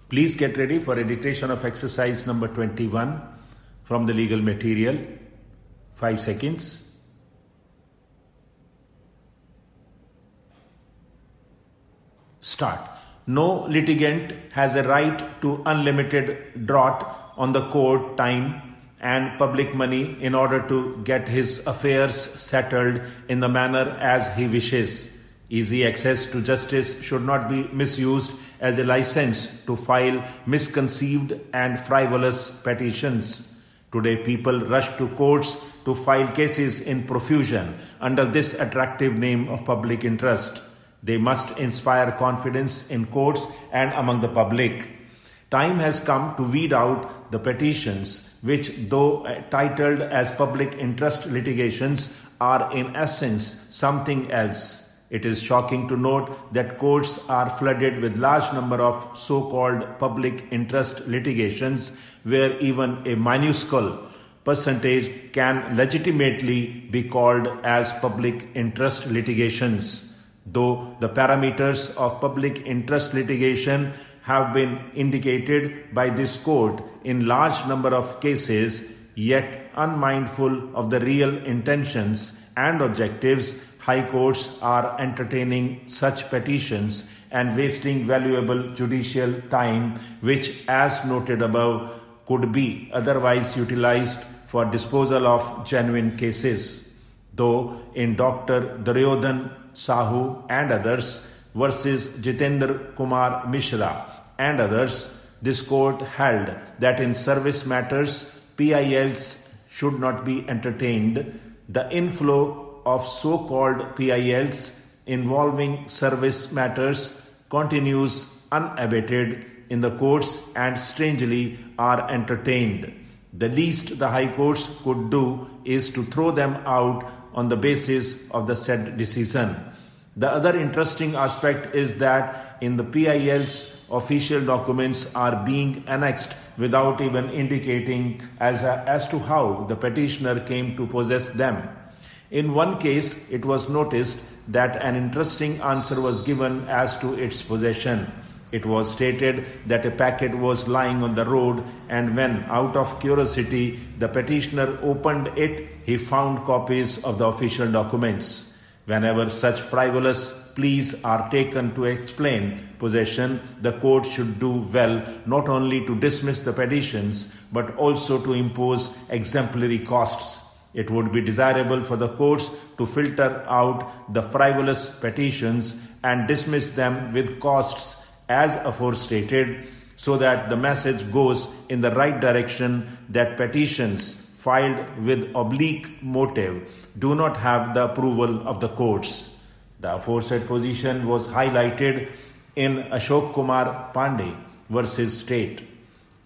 Please get ready for a dictation of exercise number 21 from the legal material. 5 seconds. Start. No litigant has a right to unlimited draught on the court time and public money in order to get his affairs settled in the manner as he wishes. Easy access to justice should not be misused as a license to file misconceived and frivolous petitions. Today, people rush to courts to file cases in profusion under this attractive name of public interest. They must inspire confidence in courts and among the public. Time has come to weed out the petitions which, though titled as public interest litigations, are in essence something else. It is shocking to note that courts are flooded with large number of so-called public interest litigations where even a minuscule percentage can legitimately be called as public interest litigations. Though the parameters of public interest litigation have been indicated by this court in large number of cases, yet unmindful of the real intentions and objectives, high courts are entertaining such petitions and wasting valuable judicial time which, as noted above, could be otherwise utilized for disposal of genuine cases. Though in Dr. Duryodhan Sahu and others versus Jitendra Kumar Mishra and others, this court held that in service matters, PILs should not be entertained. The inflow of so-called PILs involving service matters continues unabated in the courts and strangely are entertained. The least the high courts could do is to throw them out on the basis of the said decision. The other interesting aspect is that in the PILs, official documents are being annexed without even indicating as to how the petitioner came to possess them. In one case, it was noticed that an interesting answer was given as to its possession. It was stated that a packet was lying on the road, and when, out of curiosity, the petitioner opened it, he found copies of the official documents. Whenever such frivolous pleas are taken to explain possession, the court should do well not only to dismiss the petitions but also to impose exemplary costs. It would be desirable for the courts to filter out the frivolous petitions and dismiss them with costs as aforestated, so that the message goes in the right direction that petitions filed with oblique motive do not have the approval of the courts. The aforesaid position was highlighted in Ashok Kumar Pandey versus State.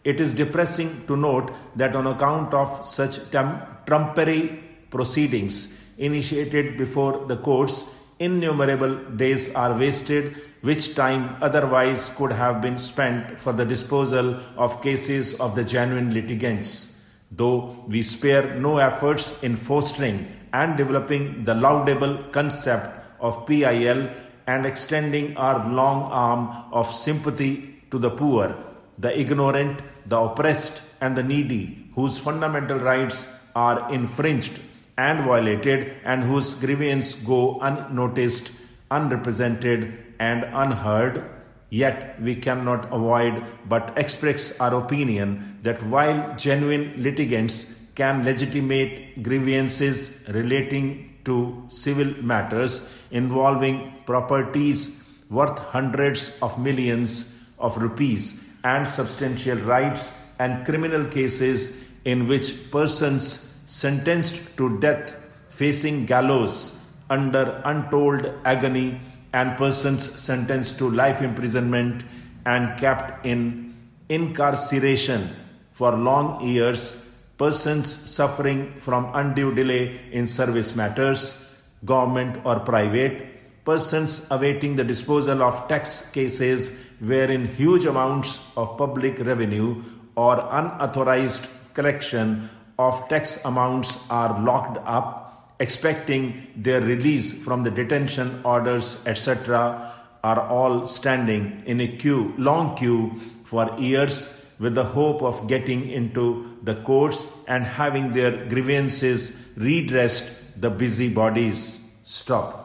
It is depressing to note that on account of such trumpery proceedings initiated before the courts, innumerable days are wasted, which time otherwise could have been spent for the disposal of cases of the genuine litigants. Though we spare no efforts in fostering and developing the laudable concept of PIL and extending our long arm of sympathy to the poor, the ignorant, the oppressed, and the needy, whose fundamental rights are infringed and violated, and whose grievances go unnoticed, unrepresented, and unheard, yet we cannot avoid but express our opinion that while genuine litigants can legitimate grievances relating to civil matters involving properties worth hundreds of millions of rupees and substantial rights, and criminal cases in which persons sentenced to death facing gallows under untold agony, and persons sentenced to life imprisonment and kept in incarceration for long years, persons suffering from undue delay in service matters, government or private, persons awaiting the disposal of tax cases wherein huge amounts of public revenue or unauthorized collection of tax amounts are locked up, expecting their release from the detention orders, etc., are all standing in a long queue for years with the hope of getting into the courts and having their grievances redressed. The busybodies. Stop.